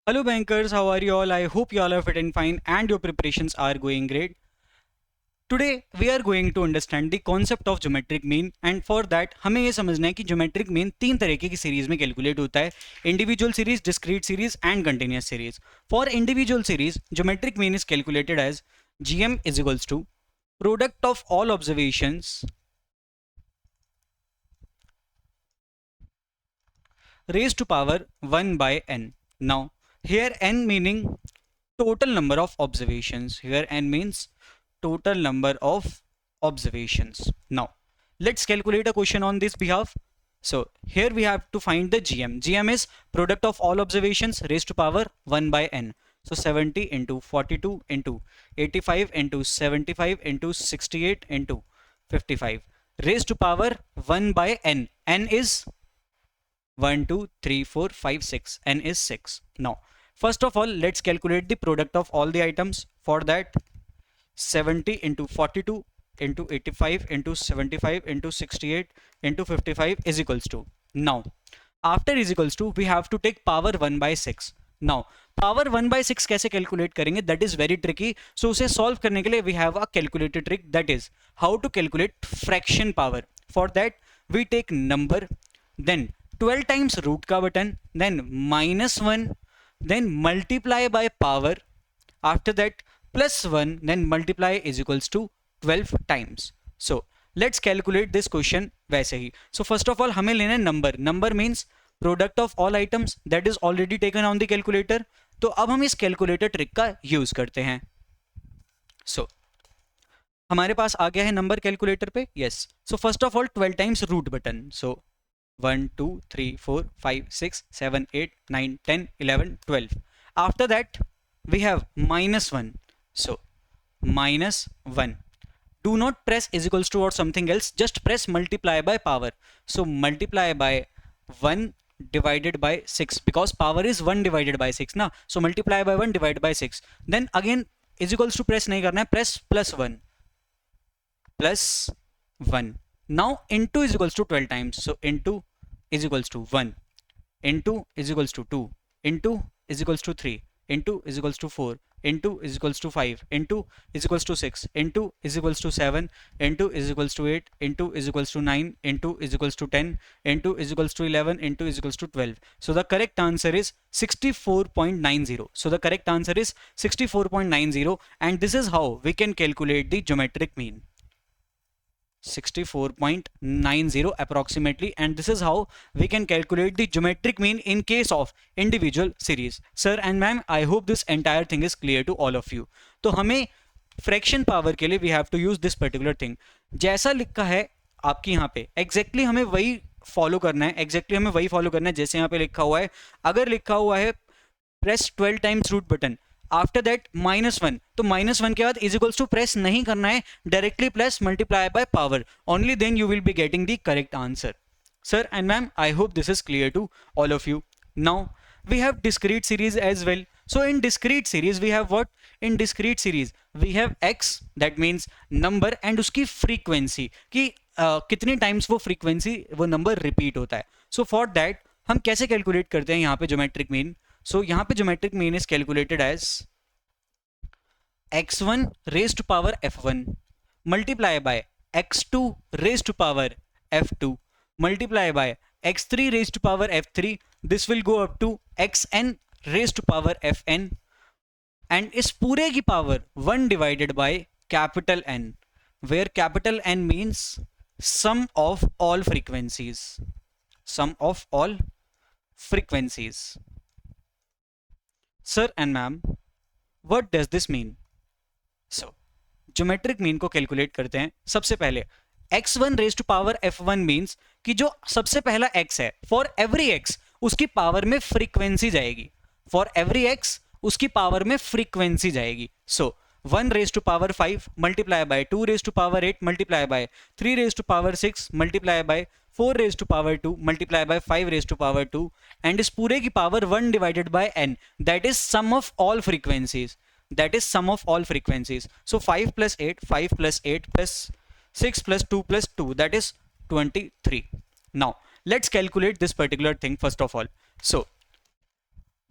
Hello bankers, how are you all? I hope you all are fit and fine and your preparations are going great. Today we are going to understand the concept of geometric mean and for that हमें ये समझना है कि geometric mean तीन तरीके की series में calculate होता है individual series, discrete series and continuous series. For individual series, geometric mean is calculated as GM is equals to product of all observations raised to power 1 by n. Now here n meaning total number of observations. Here n means total number of observations. Now let's calculate a question on this behalf. So here we have to find the GM. GM is product of all observations raised to power 1 by n. So 70 into 42 into 85 into 75 into 68 into 55 raised to power 1 by n. N is 1, 2, 3, 4, 5, 6. N is 6. Now, first of all, let's calculate the product of all the items. For that, 70 into 42 into 85 into 75 into 68 into 55 is equals to. Now, after is equals to, we have to take power 1 by 6. Now, power 1 by 6 कैसे calculate करेंगे? That is very tricky. So, उसे solve करने के लिए we have a calculated trick, that is how to calculate fraction power. For that, we take number, then 12 times root का button, then -1, then multiply by power, after that plus 1, then multiply is equals to 12 times. So let's calculate this question वैसे ही. So first of all हमें लेना है number. Number means product of all items, that is already taken on the calculator. तो अब हम इस calculator trick का use करते हैं. So हमारे पास आ गया है नंबर कैलकुलेटर पे. Yes. So first of all 12 times root button. So 1 2 3 4 5 6 7 8 9 10 11 12. After that we have -1. So -1. Do not press is equals to or something else. Just press multiply by power. So multiply by 1 divided by 6, because power is 1 divided by 6 ना. So multiply by 1 divided by 6. Then again is equals to press नहीं करना है. Press plus 1. Plus 1. Now into is equals to 12 times. So into is equals to 1. Into is equals to 2. Into is equals to 3. Into is equals to 4. Into is equals to 5. Into is equals to 6. Into is equals to 7. Into is equals to 8. Into is equals to 9. Into is equals to 10. Into is equals to 11. Into is equals to 12. So the correct answer is 64.90. So the correct answer is 64.90, and this is how we can calculate the geometric mean. 64.90 approximately, and this is how we can calculate the geometric mean in case of individual series. Sir and ma'am, I hope this entire thing is clear to all of you. तो हमें fraction power के लिए we have to use this particular thing. जैसा लिखा है आपकी यहाँ पे exactly हमें वही फॉलो करना है. exactly हमें वही फॉलो करना है जैसे यहाँ पे लिखा हुआ है. अगर लिखा हुआ है press 12 times root button, after that -1, तो -1 के बाद इज इक्वल्स टू प्रेस नहीं करना है, directly plus multiply by power. Only then you will be getting the correct answer. Sir and ma'am, I hope this is clear to all of you. Now we have discrete series as well. So in discrete series we have what? In discrete series we have x, that means number, and उसकी frequency कि कितनी times वो frequency वो number repeat होता है. So for that हम कैसे calculate करते हैं यहाँ पे geometric mean? So यहाँ पे geometric mean is calculated as x1 raised to power f1 multiply by x2 raised to power f2 multiply by x3 raised to power f3. This will go up to xn raised to power fn, and इस पूरे की power 1 divided by capital N, where capital N means sum of all frequencies. Sum of all frequencies. Sir and ma'am, what does this mean? So geometric mean को calculate करते हैं. सबसे पहले x1 raised to power f1 means कि जो सबसे पहला x है, for every x उसकी पावर में फ्रीक्वेंसी जाएगी. for every x उसकी पावर में फ्रीक्वेंसी जाएगी. So 1 raised to power 5 multiply by 2 raised to power 8 multiply by 3 raised to power 6 multiply by 4 raised to power 2 multiply by 5 raised to power 2, and इस पूरे की power 1 divided by n, that is sum of all frequencies. That is sum of all frequencies. So 5 plus 8 plus 6 plus 2 plus 2, that is 23. Now let's calculate this particular thing first of all. So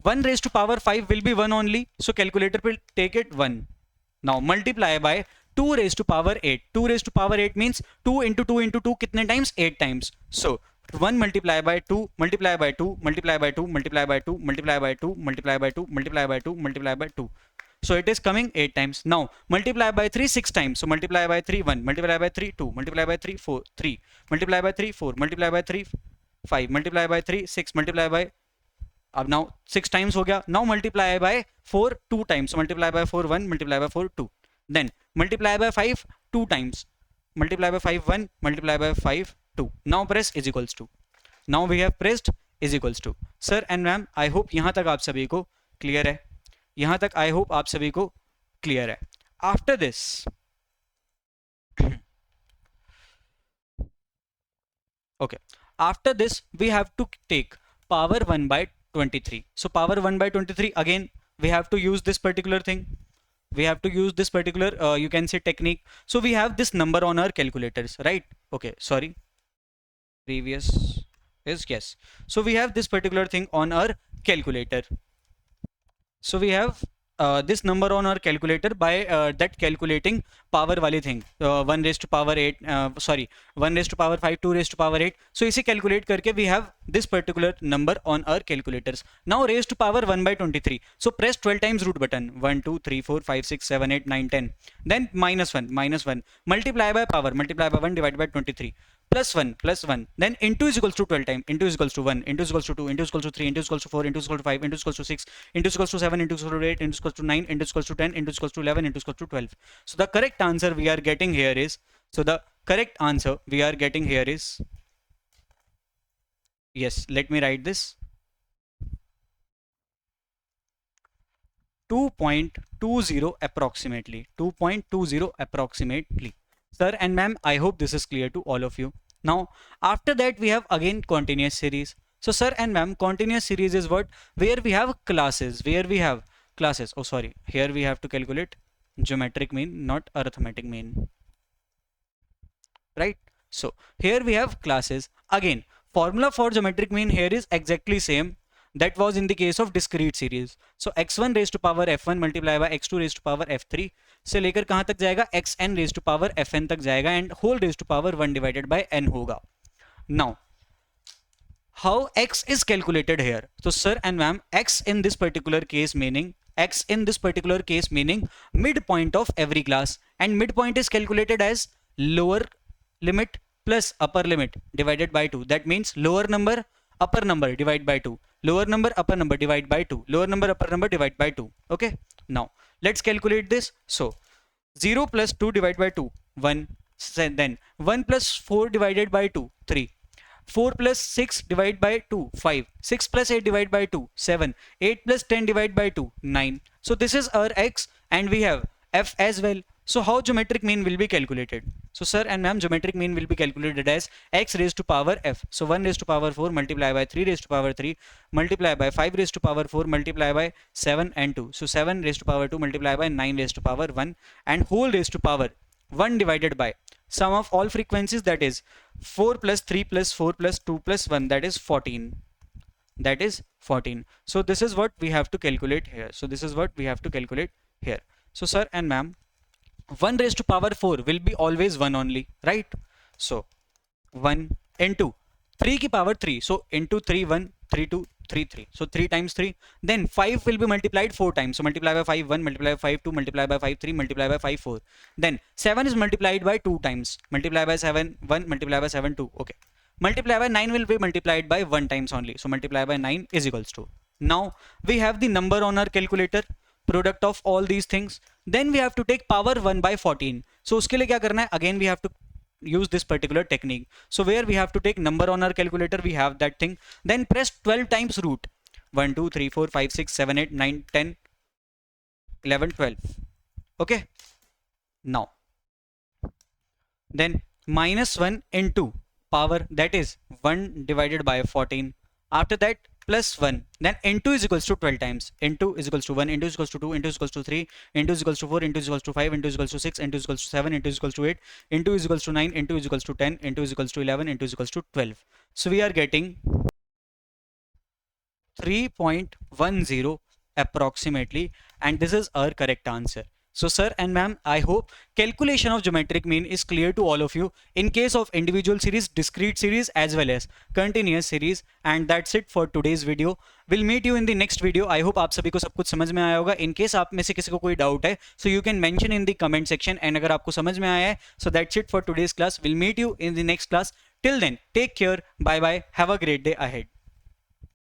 1 raised to power 5 will be 1 only, so calculator will take it 1. Now multiply by 2 raised to power 8. 2 raised to power 8 means 2 into 2 into 2 कितने times? 8 times. So 1 multiply by 2 multiply by 2 multiply by 2 multiply by 2 multiply by 2 multiply by 2 multiply by 2 multiply by 2. So it is coming 8 times. Now multiply by 3 6 times. So multiply by 3 1, multiply by 3 2, multiply by 3 4 3, multiply by 3 4, multiply by 3 5, multiply by 3 6, multiply by, अब now 6 times हो गया. Now multiply by 4 2 times. So multiply by 4 1, multiply by 4 2. Then multiply by 5 2 times. Multiply by 5 1, multiply by 5 2. Now press is equals to. Now we have pressed is equals to. Sir and ma'am, I hope यहाँ तक आप सभी को clear है. यहाँ तक I hope आप सभी को clear है. After this, okay, after this we have to take power 1 by 23. So power 1 by 23, again we have to use this particular thing. We have to use this particular you can say technique. So we have this number on our calculators, right? Okay, sorry, previous is yes. So we have this particular thing on our calculator. So we have this number on our calculator by that calculating power वाली thing, 1 raised to power 8 sorry 1 raised to power 5, 2 raised to power 8. So इसे calculate करके we have this particular number on our calculators. Now raised to power 1 by 23. So press 12 times root button, 1 2 3 4 5 6 7 8 9 10. Then minus 1 multiply by power, multiply by 1 divided by 23, plus 1, then into is equals to 12 times, into is equals to 1, into is equals to 2, into is equals to 3, into is equals to 4, into is equals to 5, into is equals to 6, into is equals to 7, into is equals to 8, into is equals to 9, into is equals to 10, into is equals to 11, into is equals to 12. So the correct answer we are getting here is, yes, let me write this, 2.20 approximately, 2.20 approximately. Sir and ma'am, I hope this is clear to all of you. Now after that we have again continuous series. So sir and ma'am, continuous series is what? Where we have classes, oh sorry, here we have to calculate geometric mean, not arithmetic mean, right? So here we have classes. Again, formula for geometric mean here is exactly same that was in the case of discrete series. So x1 raised to power f1 multiply by x2 raised to power f3 से लेकर कहां तक जाएगा, xn raised to power fn तक जाएगा and whole raised to power 1 divided by n होगा. Now how x is calculated here? So sir and ma'am, x in this particular case meaning midpoint of every class, and midpoint is calculated as lower limit plus upper limit divided by 2. That means lower number upper number divide by 2, lower number upper number divide by 2, lower number upper number divide by 2. Okay, now let's calculate this. So 0 plus 2 divided by 2 1, then 1 plus 4 divided by 2 3, 4 plus 6 divided by 2 5, 6 plus 8 divided by 2 7, 8 plus 10 divided by 2 9. So this is our x and we have f as well. So how geometric mean will be calculated? So sir and ma'am, geometric mean will be calculated as x raised to power f. So 1 raised to power 4 multiply by 3 raised to power 3 multiply by 5 raised to power 4 multiply by 7 and 2. So 7 raised to power 2 multiply by 9 raised to power 1 and whole raised to power 1 divided by sum of all frequencies, that is 4 plus 3 plus 4 plus 2 plus 1, that is 14. So this is what we have to calculate here. So sir and ma'am, 1 raised to power 4 will be always 1 only, right? So 1 into 3 की power 3, so into 3 1 3 2 3 3, so 3 times 3. Then 5 will be multiplied 4 times, so multiply by 5 1, multiply by 5 2, multiply by 5 3, multiply by 5 4. Then 7 is multiplied by 2 times, multiply by 7 1, multiply by 7 2. Okay, multiply by 9 will be multiplied by 1 times only, so multiply by 9 is equals to. Now we have the number on our calculator, product of all these things. Then we have to take power 1 by 14. So उसके लिए क्या करना है? Again we have to use this particular technique. So where we have to take number on our calculator, we have that thing. Then press 12 times root. 1 2 3 4 5 6 7 8 9 10 11 12. Okay. Now then minus 1 into power, that is 1 divided by 14. After that plus 1, then into is equals to 12 times, into is equals to 1, into is equals to 2, into is equals to 3, into is equals to 4, into is equals to 5, into is equals to 6, into is equals to 7, into is equals to 8, into is equals to 9, into is equals to 10, into is equals to 11, into is equals to 12. So we are getting 3.10 approximately, and this is our correct answer. So sir and ma'am, I hope calculation of geometric mean is clear to all of you in case of individual series, discrete series as well as continuous series. And that's it for today's video. We'll meet you in the next video. I hope आप सभी को सब कुछ समझ में आया होगा. In case आप में से किसी को कोई डाउट है, so you can mention in the comment section. And अगर आपको समझ में आया है, so that's it for today's class. We'll meet you in the next class. Till then, take care. Bye bye. Have a great day ahead.